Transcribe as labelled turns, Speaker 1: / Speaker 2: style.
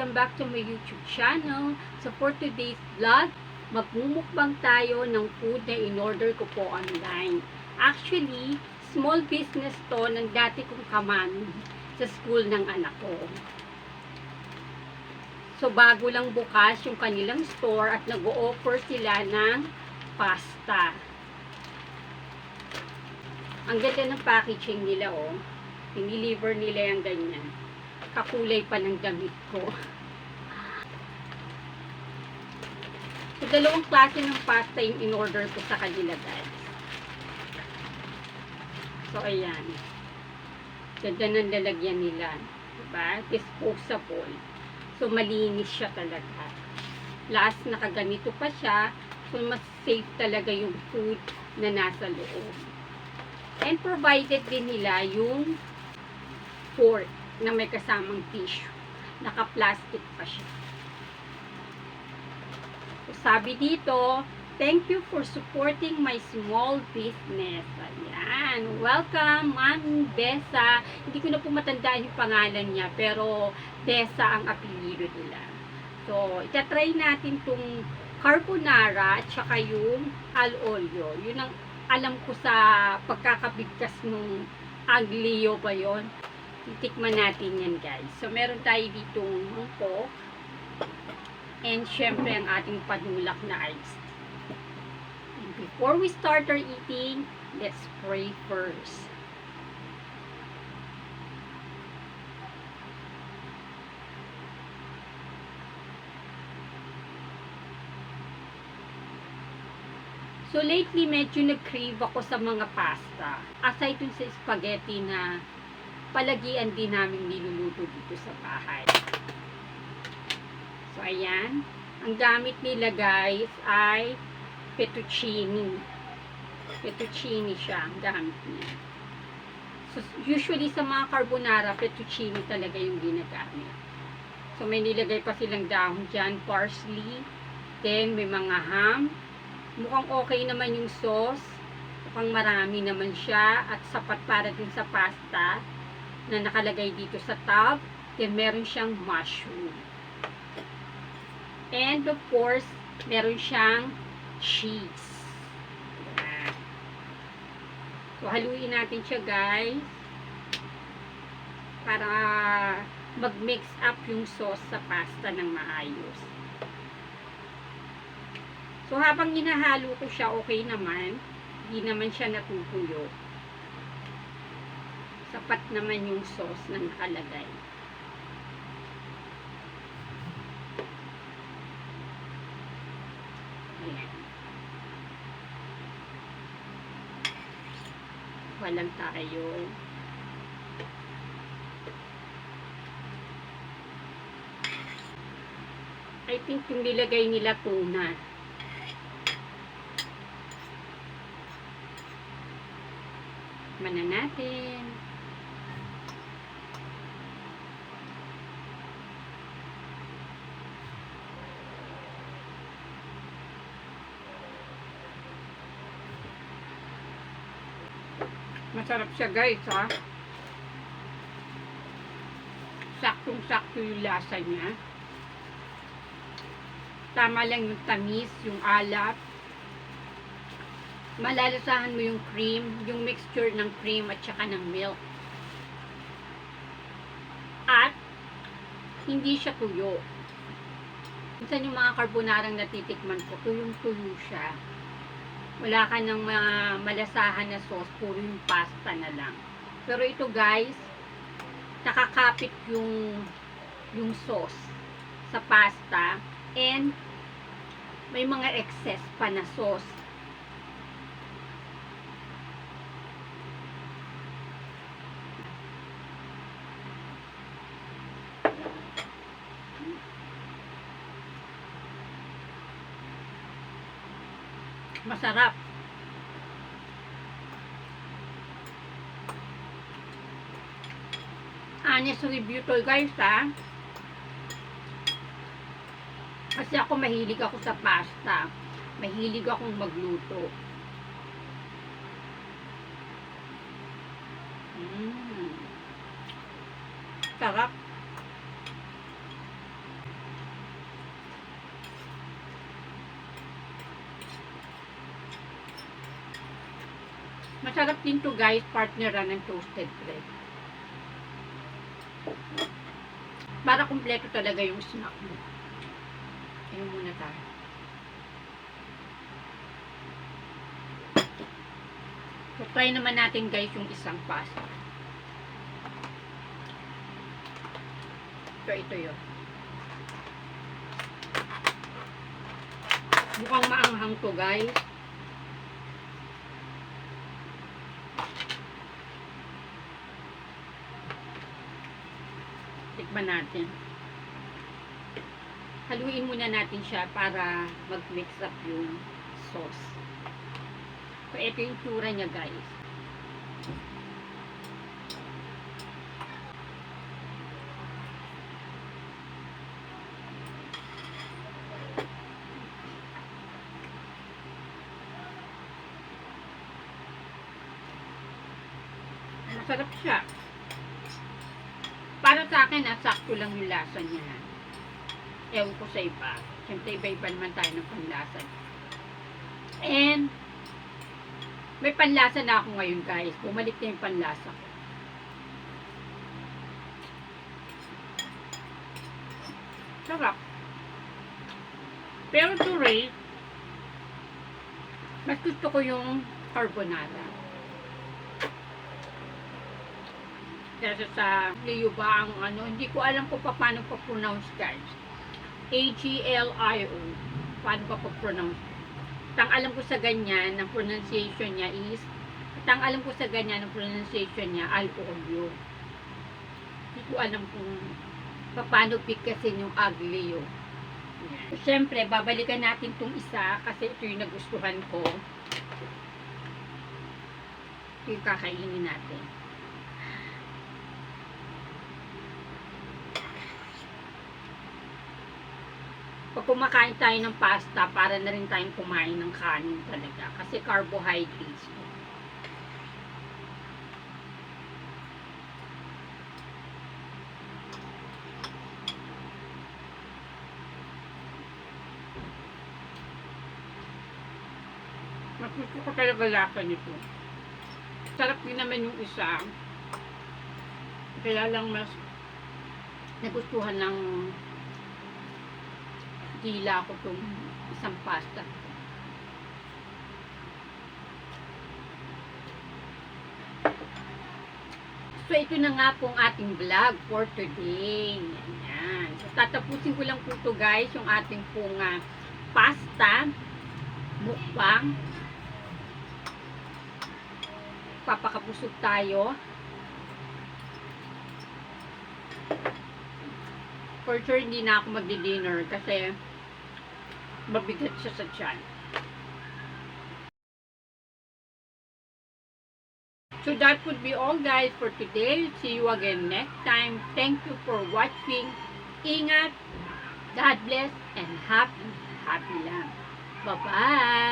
Speaker 1: Welcome back to my YouTube channel. So for today's vlog, magmumukbang tayo ng food na in-order ko po online. Actually, small business to ng dati kong kaman sa school ng anak ko. So bago lang bukas yung kanilang store at nag-o-offer sila ng pasta. Ang ganda ng packaging nila, oh. Diniliver nila yung ganyan. Kakulay pa ng damit ko. So, dalawang klase ng pasta yung in-order ko sa kanila, guys. So, ayan. Ganda ng lalagyan nila. Diba? Disposable. So, malinis siya talaga. Last, nakaganito pa siya. So, mas safe talaga yung food na nasa loob. And provided din nila yung fork na may kasamang tissue. Naka-plastic pa siya. So, sabi dito, thank you for supporting my small business. Ayan. Welcome, Mami Besa. Hindi ko na po matandaan yung pangalan niya, pero Besa ang apelyido nila. So, itatry natin itong carbonara at saka yung al olio. Yun ang alam ko sa pagkakabigkas nung aglio ba yun. Titikman natin yan, guys. So, meron tayo ditong mungko. And, syempre, ang ating panulak na ice. And before we start our eating, let's pray first. So, lately, medyo nag-crave ako sa mga pasta. Aside dun sa spaghetti na palagian din namin niluluto dito sa bahay. So, ayan. Ang gamit nila, guys, ay fettuccine. Fettuccine siya, ang gamit niya. So, usually sa mga carbonara, fettuccine talaga yung ginagamit. So, may nilagay pa silang dahon dyan, parsley. Then, may mga ham. Mukhang okay naman yung sauce. Mukhang marami naman siya at sapat para din sa pasta na nakalagay dito sa tub. Then, meron siyang mushroom. And, of course, meron siyang cheese. Ayan. So, haluin natin siya, guys. Para mag-mix up yung sauce sa pasta ng maayos. So, habang hinahalo ko siya, okay naman. Hindi naman siya natutuyo. Sapat naman yung sauce na nakalagay. Ayan. Walang tayo. I think yung nilagay nila tuna. Manan natin. Masarap siya, guys, ha. Saktong-sakto yung lasa niya. Tama lang yung tamis, yung alat. Malalasahan mo yung cream, yung mixture ng cream at saka ng milk. At hindi siya tuyo. Minsan yung mga carbonarang natitikman ko, tuyong-tuyo siya. Wala ka nang malasahan na sauce, puro yung pasta na lang. Pero ito, guys, nakakapit yung sauce sa pasta and may mga excess pa na sauce. Masarap. Honest review to, guys, ha. Kasi ako mahilig ako sa pasta. Mahilig akong magluto. Sarap. Masarap din to guys, partneran ng toasted bread. Para kumpleto talaga yung snack mo. Ayun muna tayo. So, try naman natin guys yung isang pasta. So, ito yun. Mukhang maanghang to guys. Tikman natin. Haluin muna natin siya para mag-mix up yung sauce. So, ito yung tsura niya guys. Masarap siya. Para sa akin, sakto lang yung lasa niya. Ewan ko sa iba. Siyempre, iba-iba naman tayo ng panlasa. And, may panlasa na ako ngayon, guys. Bumalik na yung panlasa ko. Sarap. Pero to rate, mas gusto ko yung carbonara. Kasi sa Leo ba ang ano, hindi ko alam kung paano pa-pronounce guys. A-G-L-I-O. Paano pa-pronounce? Ang alam ko sa ganyan, ang pronunciation niya is, ang alam ko sa ganyan, ang pronunciation niya, al-olio. Hindi ko alam kung paano pigkasin yung aglio. Siyempre, babalikan natin tong isa kasi ito yung nagustuhan ko. Ito yung kakainin natin. Pag kumakain tayo ng pasta, para na rin tayong kumain ng kanin talaga. Kasi carbohydrates. Mas gusto ko talaga lasa nito. Sarap din naman yung isa. Kaya lang mas nagustuhan ng dila ko itong isang pasta. So, ito na nga pong ating vlog for today. Ayan. So, tatapusin ko lang po ito guys, yung ating pong pasta, mukbang. Papakabusog tayo. For sure, hindi na ako magdi-dinner kasi mabigat siya sa tiyan. So that would be all guys for today. See you again next time. Thank you for watching. Ingat, God bless, and happy lang. Bye-bye!